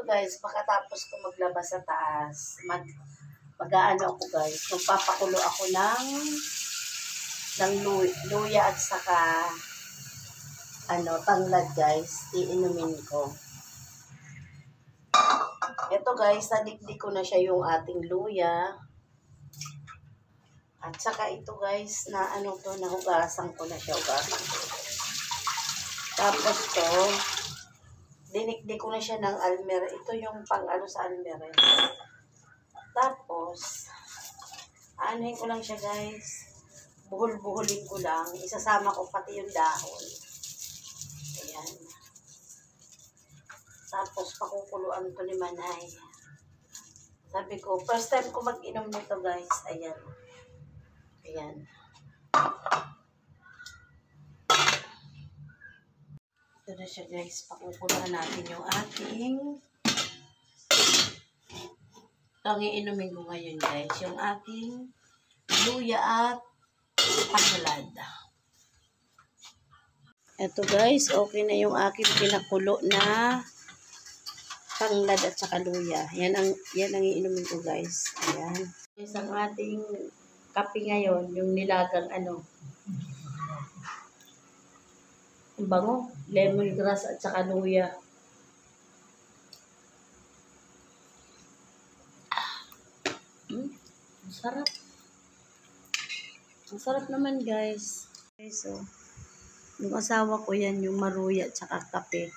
guys, pagkatapos ko maglaba sa taas, mag-aano ako guys, magpapakulo ako ng luya at saka tanglad guys, iinumin ko. Ito guys, nadikdik ko na siya yung ating luya. At saka ito guys, nahugasan ko na siya, Tapos to, dinikdik ko na siya ng almer. Ito yung sa almer. Tapos, anuhin ko lang siya guys. Buhol-buhulin ko lang. Isasama ko pati yung dahon. Ayan. Tapos, pakukuluan ko ni Manay. Sabi ko, first time ko mag-inom nito guys. Ayan. Ayan. Ito na siya guys. Pakukuluan natin yung ating ang iinumin ko ngayon guys. Yung ating luya at tanglad. Ito guys, okay na yung aking pinakulo na tanglad at saka luya. Yan ang iinumin ko guys. Ayan. Guys, ang ating kape ngayon, yung nilagang ang bango, lemongrass at saka luya. Ang sarap. Ang sarap naman guys. Okay, so, yung asawa ko yan, yung maruya at saka kape.